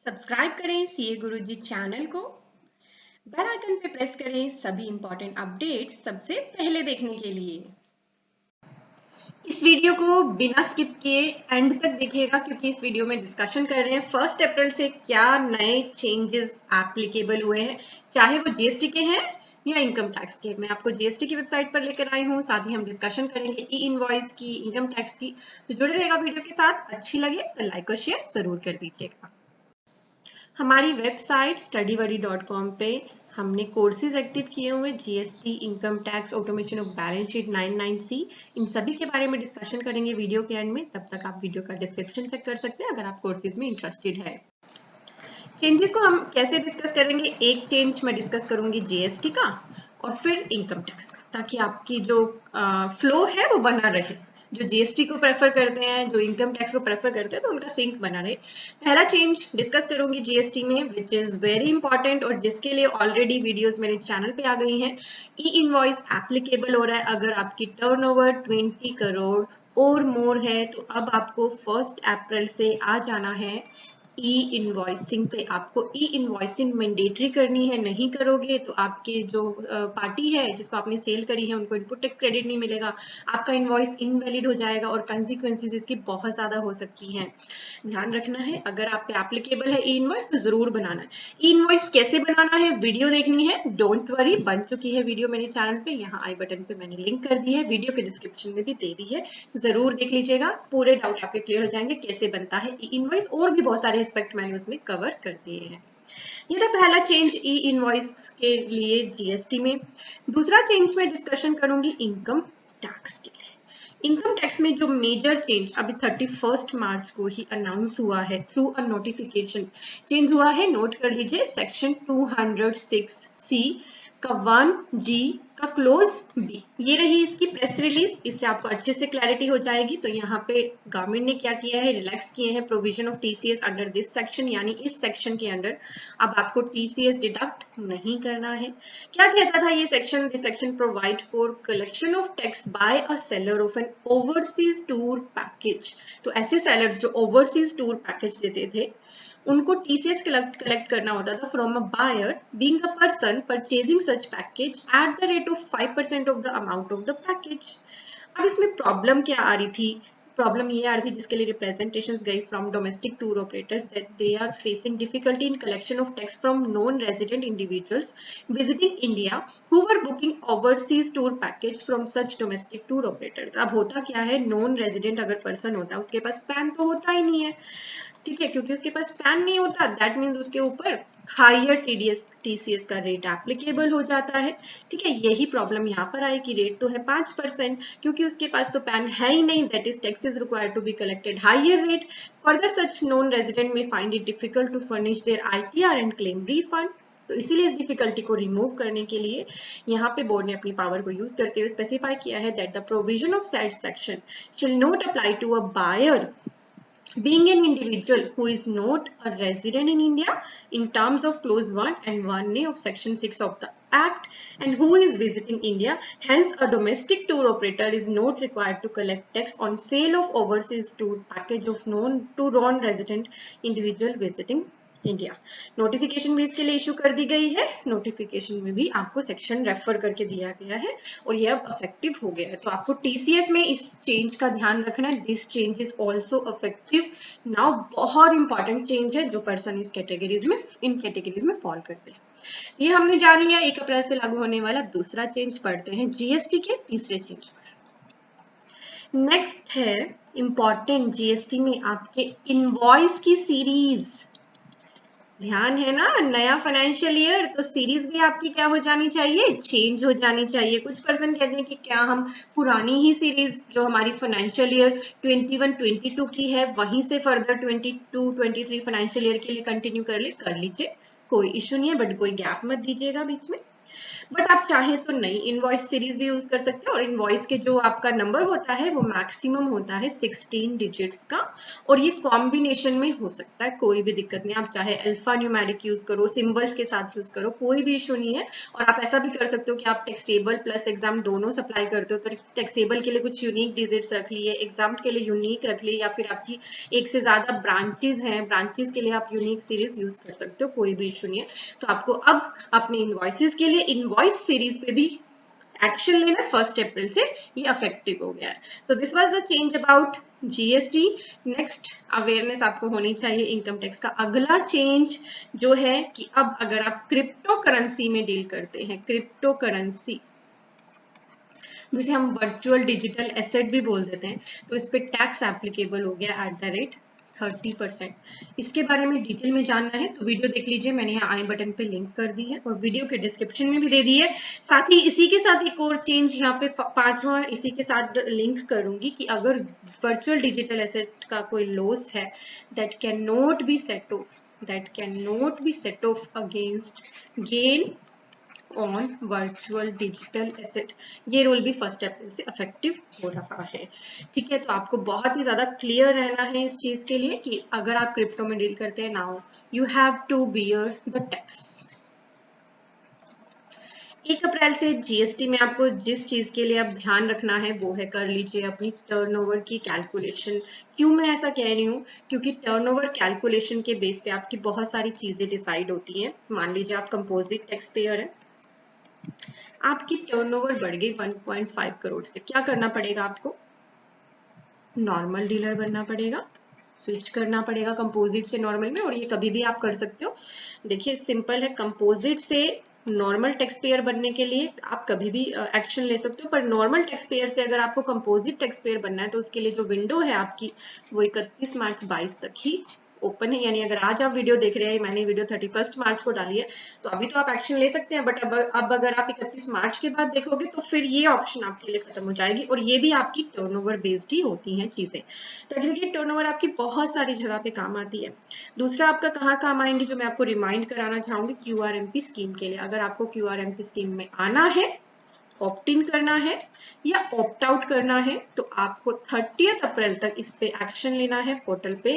Subscribe करें CA गुरुजी channel को। Bell icon पे प्रेस करें सभी इंपॉर्टेंट अपडेट सबसे पहले देखने के लिए। इस वीडियो को बिना स्किप किए एंड तक देखिएगा क्योंकि इस वीडियो में डिस्कशन कर रहे हैं 1 अप्रैल से क्या नए चेंजेस एप्लीकेबल हुए हैं, चाहे वो जीएसटी के हैं या इनकम टैक्स के। मैं आपको जीएसटी की वेबसाइट पर लेकर आई हूँ, साथ ही हम डिस्कशन करेंगे ई इनवॉइस की, इनकम टैक्स की। तो जुड़े रहेगा वीडियो के साथ। अच्छी लगे तो लाइक और शेयर जरूर कर दीजिएगा। हमारी वेबसाइट studyworry.com पे हमने कोर्सेज एक्टिव किए हुए GST, income tax, automation of balance sheet 99C, इन सभी के बारे में डिस्कशन करेंगे वीडियो के एंड में। तब तक आप वीडियो का डिस्क्रिप्शन चेक कर सकते हैं अगर आप कोर्सेज में इंटरेस्टेड है। चेंजेस को हम कैसे डिस्कस करेंगे, एक चेंज मैं डिस्कस करूंगी जीएसटी का और फिर इनकम टैक्स का, ताकि आपकी जो फ्लो है वो बना रहे। जो जीएसटी को प्रेफर करते हैं, जो इनकम टैक्स को प्रेफर करते हैं, तो उनका सिंक बना रहे। पहला चेंज डिस्कस करूंगी जीएसटी में, विच इज वेरी इंपॉर्टेंट और जिसके लिए ऑलरेडी वीडियोस मेरे चैनल पे आ गई हैं। ई इनवॉइस एप्लीकेबल हो रहा है अगर आपकी टर्नओवर 20 करोड़ और मोर है, तो अब आपको 1 अप्रैल से आ जाना है ई इनवॉइसिंग पे। आपको ई इनवॉइसिंग मैंडेटरी करनी है, नहीं करोगे तो आपके जो पार्टी है जिसको आपने सेल करी है उनको इनपुट टैक्स क्रेडिट नहीं मिलेगा, आपका इनवॉइस इनवैलिड हो जाएगा और कंसिक्वेंसेस इसकी बहुत ज्यादा हो सकती हैं। ध्यान रखना है, अगर आप पे एप्लीकेबल है ई इनवॉइस तो जरूर बनाना है। ई इनवॉइस कैसे बनाना है वीडियो देखनी है, डोंट वरी, बन चुकी है वीडियो मेरे चैनल पे। यहाँ आई बटन पे मैंने लिंक कर दी है, वीडियो के डिस्क्रिप्शन में भी दे दी है, जरूर देख लीजिएगा। पूरे डाउट आपके क्लियर हो जाएंगे कैसे बनता है ई इनवॉइस, और भी बहुत सारे एस्पेक्ट मैंने उसमें कवर कर दिए हैं। ये था पहला चेंज ई इनवॉइस के लिए जीएसटी में। दूसरा चेंज मैं डिस्कशन करूंगी इनकम टैक्स के लिए। इनकम टैक्स में जो मेजर चेंज अभी 31 मार्च को ही अनाउंस हुआ है थ्रू अ नोटिफिकेशन, चेंज हुआ है, नोट कर लीजिए। सेक्शन 206C का 1G का क्लोज बी, ये रही इसकी प्रेस रिलीज। इससे आपको अच्छे से क्लैरिटी हो जाएगी। तो यहाँ पे गवर्नमेंट ने क्या किया है, रिलैक्स किए हैं provision of TCS under this section, यानी इस सेक्शन के अंडर अब आपको टीसीएस डिडक्ट नहीं करना है। क्या कहता था ये section, this section provide for collection of tax bye a seller of N overseas tour package. तो ऐसे सेलर्स जो ओवरसीज टूर पैकेज देते थे उनको टीसीएस कलेक्ट करना होता था from a buyer being a person purchasing such package at the rate of 5% of the amount of the package. अब इसमें प्रॉब्लम क्या आ रही थी, प्रॉब्लम ये आ रही थी जिसके लिए रिप्रेजेंटेशंस गई from domestic tour operators that they are facing difficulty in collection of tax from non resident individuals visiting India who were booking overseas tour package from such domestic tour operators. अब होता क्या है, non resident अगर person होता है उसके पास pan तो होता ही नहीं है, ठीक है, क्योंकि उसके पास पैन नहीं होता, दैट मीन्स उसके ऊपर हायर टीसीएस का रेट एप्लीकेबल हो जाता है। ठीक है, यही प्रॉब्लम यहाँ पर आई कि रेट तो है 5%, क्योंकि उसके पास तो पैन है ही नहीं, that is tax is required to be collected higher rate. Further such non resident may find it difficult to furnish their ITR and claim refund. तो इसीलिए इस डिफिकल्टी को रिमूव करने के लिए यहाँ पे बोर्ड ने अपनी पावर को यूज करते हुए स्पेसिफाई किया है that the provision of said section shall not apply to a buyer being an individual who is not a resident in India in terms of clause 1 and 1A of section 6 of the Act and who is visiting India. Hence, a domestic tour operator is not required to collect tax on sale of overseas tour package of non-resident individual visiting India. Notification भी इसके लिए issue कर दी गई है, notification में भी आपको section refer करके दिया गया है और ये अब इफेक्टिव हो गया है। तो आपको टीसीएस में इस चेंज का ध्यान रखना है, this change is also effective now. बहुत इंपॉर्टेंट चेंज है जो पर्सन इस कैटेगरीज में, इन कैटेगरीज में फॉल करते हैं। ये हमने जान लिया 1 अप्रैल से लागू होने वाला। दूसरा चेंज पढ़ते हैं जीएसटी के तीसरे चेंज पर। नेक्स्ट है इंपॉर्टेंट जीएसटी में आपके इनवॉइस की सीरीज। ध्यान है ना, नया फाइनेंशियल ईयर तो सीरीज भी आपकी क्या हो जानी चाहिए, चेंज हो जानी चाहिए। कुछ पर्सन कहते हैं कि क्या हम पुरानी ही सीरीज जो हमारी फाइनेंशियल ईयर 21-22 की है वहीं से फर्दर 22-23 फाइनेंशियल ईयर के लिए कंटिन्यू कर लीजिए, कोई इशू नहीं है, बट कोई गैप मत दीजिएगा बीच में। बट आप चाहे तो नई इनवॉइस सीरीज भी यूज कर सकते हैं, और इनवॉइस के जो आपका नंबर होता है वो मैक्सिमम होता है 16 डिजिट्स का, और ये कॉम्बिनेशन में हो सकता है, कोई भी दिक्कत नहीं। आप चाहे अल्फा न्यूमेरिक यूज करो, सिंबल्स के साथ यूज करो, कोई भी इशू नहीं है। और आप ऐसा भी कर सकते हो कि आप टैक्सेबल प्लस एग्जाम दोनों सप्लाई करते हो, तो टैक्सेबल के लिए कुछ यूनिक डिजिट्स रख लिए, एग्जाम के लिए यूनिक रख लिए, या फिर आपकी एक से ज्यादा ब्रांचेज हैं, ब्रांचेज के लिए आप यूनिक सीरीज यूज कर सकते हो, कोई भी इशू नहीं है। तो आपको अब अपने इनवॉइसेस के लिए इनवॉइस सीरीज पे भी एक्शन लेना 1 अप्रैल से ये इफेक्टिव हो गया है। So this was the change about GST. Next awareness आपको होनी चाहिए इनकम टैक्स का। अगला चेंज जो है कि अब अगर आप क्रिप्टो करेंसी में डील करते हैं, क्रिप्टो करेंसी जिसे हम वर्चुअल डिजिटल एसेट भी बोल देते हैं, तो इस पे टैक्स एप्लीकेबल हो गया @30%। इसके बारे में डिटेल में जानना है तो वीडियो देख लीजिए, मैंने यहाँ आई बटन पे लिंक कर दी है और वीडियो के डिस्क्रिप्शन में भी दे दी है। साथ ही इसी के साथ एक और चेंज यहाँ पे 5वां इसी के साथ लिंक करूंगी कि अगर वर्चुअल डिजिटल एसेट का कोई लॉस है that can not be set of against gain on virtual digital asset, ये रूल भी 1 अप्रैल से इफेक्टिव हो रहा है। ठीक है, तो आपको बहुत ही ज्यादा क्लियर रहना है इस चीज के लिए कि अगर आप क्रिप्टो में डील करते हैं, now you have to bear the tax. 1 April से जीएसटी में आपको जिस चीज के लिए अब ध्यान रखना है वो है, कर लीजिए अपनी टर्नओवर की कैलकुलेशन। क्यों मैं ऐसा कह रही हूँ, क्योंकि टर्नओवर कैलकुलेशन के बेस पे आपकी बहुत सारी चीजें डिसाइड होती हैं। मान लीजिए आप कंपोजिट टैक्स पेयर है, आपकी टर्नओवर बढ़ गई 1.5 करोड़ से, क्या करना पड़ेगा आपको? नॉर्मल डीलर बनना पड़ेगा, स्विच करना पड़ेगा कंपोजिट से नॉर्मल में। और ये कभी भी आप कर सकते हो, देखिए सिंपल है, कंपोजिट से नॉर्मल टैक्स पेयर बनने के लिए आप कभी भी एक्शन ले सकते हो, पर नॉर्मल टैक्स पेयर से अगर आपको कंपोजिट टैक्स पेयर बनना है तो उसके लिए जो विंडो है आपकी वो 31 मार्च 22 तक ही ओपन है। यानी अगर आज आप वीडियो देख रहे हैं, मैंने वीडियो 31 मार्च को डाली है, तो अभी तो आप एक्शन ले सकते हैं, बट अब अगर आप 31 मार्च के बाद देखोगे तो फिर ये ऑप्शन आपके लिए खत्म हो जाएगी, और ये भी आपकी टर्नओवर बेस्ड ही होती हैं चीजें। तो एग्रीगेट टर्नओवर आपकी बहुत सारी जगह पे काम आती है। दूसरा आपका कहाँ काम आएंगे, जो मैं आपको रिमाइंड कराना चाहूंगी, क्यूआरएमपी स्कीम के लिए। अगर आपको क्यूआरएमपी स्कीम में आना है, ऑप्ट इन करना है या ऑप्ट आउट करना है, तो आपको 30 अप्रैल तक इस पे एक्शन लेना है पोर्टल पे।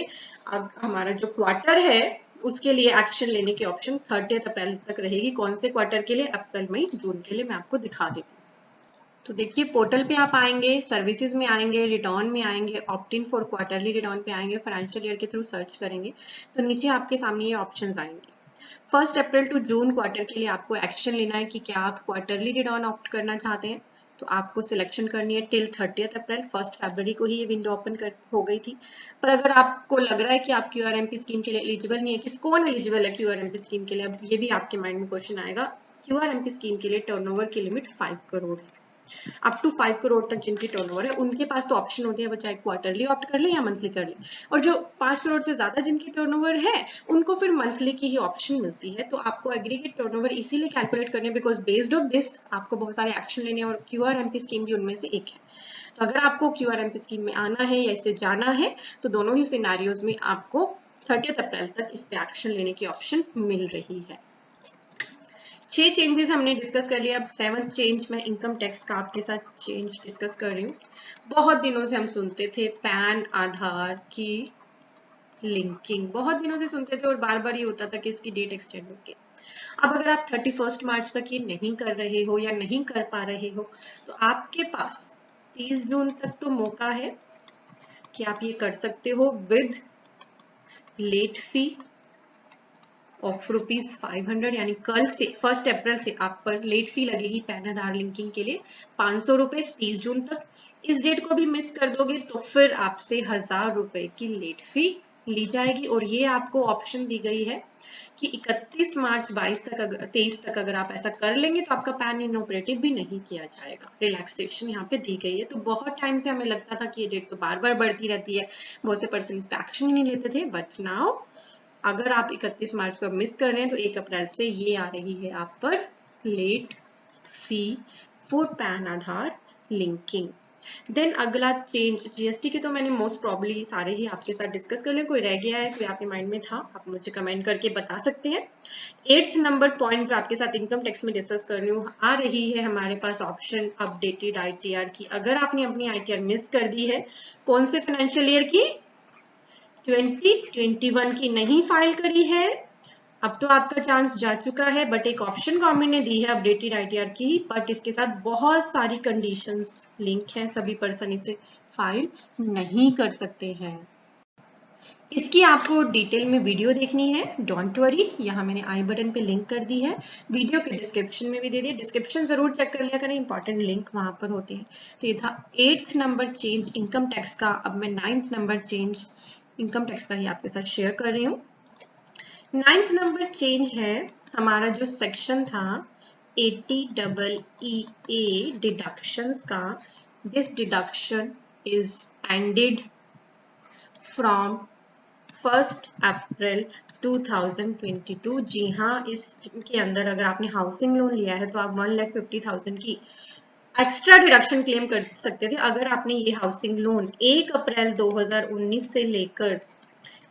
अब हमारा जो क्वार्टर है उसके लिए एक्शन लेने की ऑप्शन 30 अप्रैल तक रहेगी। कौन से क्वार्टर के लिए? अप्रैल, मई, जून के लिए मैं आपको दिखा देती हूँ। तो देखिए पोर्टल पे आप आएंगे, सर्विसेज में आएंगे, रिटर्न में आएंगे, opt in for quarterly return पे आएंगे, फाइनेंशियल ईयर के थ्रू सर्च करेंगे तो नीचे आपके सामने ये ऑप्शंस आएंगे। 1 अप्रैल टू जून क्वार्टर के लिए आपको एक्शन लेना है कि क्या आप क्वार्टरली रिटर्न ऑप्ट करना चाहते हैं, तो आपको सिलेक्शन करनी है टिल 30 अप्रैल। 1 फरवरी को ही ये विंडो ओपन हो गई थी। पर अगर आपको लग रहा है कि आप क्यूआरएमपी स्कीम के लिए एलिजिबल नहीं है, किस कौन एलिजिबल है क्यूआरएमपी स्कीम के लिए, अब ये भी आपके माइंड में क्वेश्चन आएगा। क्यूआरएमपी स्कीम के लिए टर्नओवर की लिमिट 5 करोड़ है। अप टू 5 करोड़ तक जिनकी टर्नओवर है उनके पास तो ऑप्शन होती है, वो चाहे क्वार्टरली ऑप्ट कर ले या मंथली कर ले। और जो 5 करोड़ से ज्यादा जिनकी टर्नओवर है उनको फिर मंथली की ही ऑप्शन मिलती है। तो आपको एग्रीगेट टर्नओवर इसीलिए कैलकुलेट करने, बिकॉज बेस्ड ऑफ दिस आपको बहुत सारे एक्शन लेने हैं, और क्यूआरएमपी स्कीम भी उनमें से एक है। तो अगर आपको क्यूआरएमपी स्कीम में आना है या इससे जाना है तो दोनों ही सिनेरियोज में आपको 30 अप्रैल तक इस पे एक्शन लेने की ऑप्शन मिल रही है। 6 चेंजेस हमने डिस्कस कर लिया। अब 7th चेंज मैं इनकम टैक्स का आपके साथ चेंज डिस्कस कर रही हूँ। बहुत दिनों से हम सुनते थे पैन आधार की लिंकिंग, बहुत दिनों से सुनते थे और बार बार ये होता था कि इसकी डेट एक्सटेंड होगी। अब अगर आप 31 मार्च तक ये नहीं कर रहे हो या नहीं कर पा रहे हो तो आपके पास 30 जून तक तो मौका है कि आप ये कर सकते हो विद लेट फी ऑफ ₹500। यानी कल से 1 अप्रैल से आप पर लेट फी लगेगी पैन आधार लिंकिंग के लिए ₹500 30 जून तक। इस डेट को भी मिस कर दोगे तो फिर आपसे ₹1000 की लेट फी ली जाएगी। और ये आपको ऑप्शन दी गई है कि 31 मार्च 23 तक अगर आप ऐसा कर लेंगे तो आपका पैन इनऑपरेटिव भी नहीं किया जाएगा। रिलैक्सेशन यहाँ पे दी गई है। तो बहुत टाइम से हमें लगता था कि ये डेट तो बार बार बढ़ती रहती है, बहुत से पर्सन इस पे एक्शन ही नहीं लेते थे, बट नाउ अगर आप 31 मार्च को मिस कर रहे हैं तो 1 अप्रैल से ये आ रही है आप पर late fee for PAN Aadhaar linking. Then अगला चेंज जीएसटी के तो मैंने मोस्ट प्रॉब्ली सारे ही आपके साथ डिस्कस कर लिया, कोई रह गया है, कोई आपके माइंड में था, आप मुझे कमेंट करके बता सकते हैं। 8th नंबर पॉइंट जो आपके साथ इनकम टैक्स में डिस्कस कर रही हूँ आ रही है हमारे पास ऑप्शन अपडेटेड आईटीआर की। अगर आपने अपनी आईटीआर मिस कर दी है, कौन से फाइनेंशियल ईयर की, 2021 की नहीं फाइल करी है, अब तो आपका चांस जा चुका है। बट एक ऑप्शन गवर्नमेंट ने दी है अपडेटेड आईटीआर की, बट इसके साथ बहुत सारी कंडीशंस लिंक हैं, सभी पर्सन इसे फाइल नहीं कर सकते हैं। इसकी आपको डिटेल में वीडियो देखनी है, डोंट वरी, यहाँ मैंने आई बटन पे लिंक कर दी है, वीडियो के डिस्क्रिप्शन में भी दे दिया, डिस्क्रिप्शन जरूर चेक कर लिया करें, इंपॉर्टेंट लिंक वहां पर होते हैं। तो ये था 8th number change income tax का। अब मैं 9th number change income tax का ही आपके साथ शेयर कर रही हूँ। 9th नंबर चेंज है हमारा जो सेक्शन था 80EE डिडक्शंस का। This deduction is ended from 1 अप्रैल 2022। जी हाँ, इसके अंदर अगर आपने हाउसिंग लोन लिया है तो आप 1,50,000 की एक्स्ट्रा डिडक्शन क्लेम कर सकते थे अगर आपने ये हाउसिंग लोन 1 अप्रैल 2019 से लेकर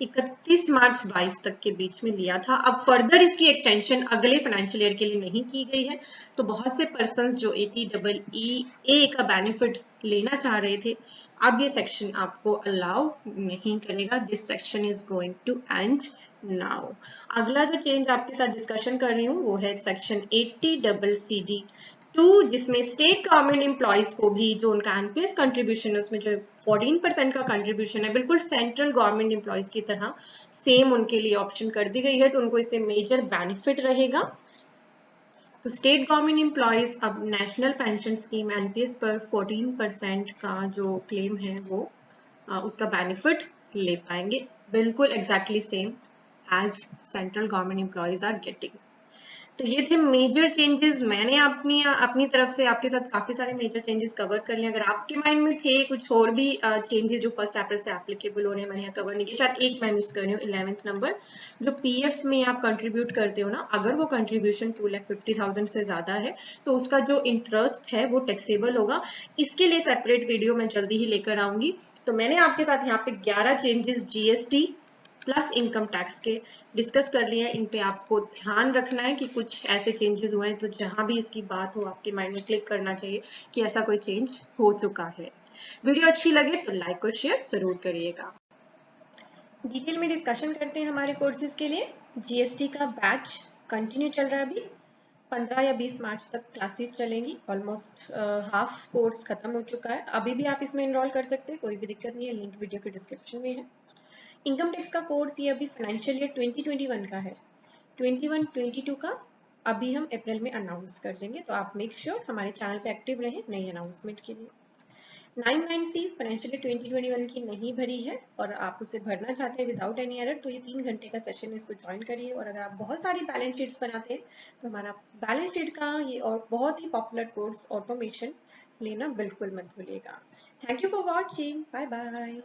31 मार्च 22 तक के बीच में लिया था। अब फर्दर इसकी एक्सटेंशन अगले फाइनेंशियल ईयर के लिए नहीं की गई है, तो बहुत से पर्संस जो 80EE का बेनिफिट लेना चाह रहे थे, अब ये सेक्शन आपको अलाउ नहीं करेगा। This section is going to end now. अगला जो चेंज आपके साथ डिस्कशन कर रही हूँ वो है सेक्शन 80CCD2, जिसमें स्टेट गवर्नमेंट एम्प्लॉयज को भी जो उनका एनपीएस कंट्रीब्यूशन है उसमें जो 14% का कंट्रीब्यूशन है, बिल्कुल सेंट्रल गवर्नमेंट एम्प्लॉयज की तरह सेम उनके लिए ऑप्शन कर दी गई है, तो उनको इससे मेजर बेनिफिट रहेगा। तो स्टेट गवर्नमेंट एम्प्लॉयज अब नेशनल पेंशन स्कीम एनपीएस पर 14% का जो क्लेम है वो उसका बेनिफिट ले पाएंगे, बिल्कुल exactly same as central government employees are getting. तो ये थे मेजर चेंजेस। मैंने अपनी तरफ से आपके साथ काफी सारे मेजर चेंजेस कवर कर लिए। अगर आपके माइंड में थे कुछ और भी चेंजेस जो 1 अप्रैल से एप्लीकेबल हो रहे हैं, मैंने यहाँ कवर नहीं किया, शायद एक मैं मिस कर रही हूँ, 11th नंबर जो पीएफ में आप कंट्रीब्यूट करते हो ना, अगर वो कंट्रीब्यूशन 2,50,000 से ज्यादा है तो उसका जो इंटरेस्ट है वो टैक्सेबल होगा। इसके लिए सेपरेट वीडियो मैं जल्दी ही लेकर आऊंगी। तो मैंने आपके साथ यहाँ पे 11 changes GST plus income tax के डिस्कस कर लिया है। इन पे आपको ध्यान रखना है कि कुछ ऐसे चेंजेस हुए हैं तो जहां भी इसकी बात हो आपके माइंड में क्लिक करना चाहिए कि ऐसा कोई चेंज हो चुका है। वीडियो अच्छी लगे तो लाइक और शेयर जरूर करिएगा। डिटेल में डिस्कशन करते हैं हमारे कोर्सेज के लिए। जीएसटी का बैच कंटिन्यू चल रहा है, अभी 15 या 20 मार्च तक क्लासेस चलेंगी। ऑलमोस्ट हाफ कोर्स खत्म हो चुका है, अभी भी आप इसमें एनरोल कर सकते हैं, कोई भी दिक्कत नहीं है, लिंक वीडियो के डिस्क्रिप्शन में है। इनकम टैक्स का कोर्स ये अभी फाइनेंशियल ईयर 2021 का है, 21-22 का अभी हम अप्रैल में अनाउंस कर देंगे, तो आप मेक श्योर हमारे चैनल पे एक्टिव रहें नई अनाउंसमेंट के लिए। 99C फाइनेंशियल ईयर 2021 की नहीं भरी है और आप उसे भरना चाहते हैं विदाउट एनी एरर, तो ये 3 घंटे का सेशन है, इसको ज्वाइन करिए। और अगर आप बहुत सारी बैलेंस शीट्स बनाते हैं तो हमारा बैलेंस शीट का ये और बहुत ही पॉपुलर कोर्स ऑटोमेशन लेना बिल्कुल मत भूलिएगा। Thank you for watching, bye bye.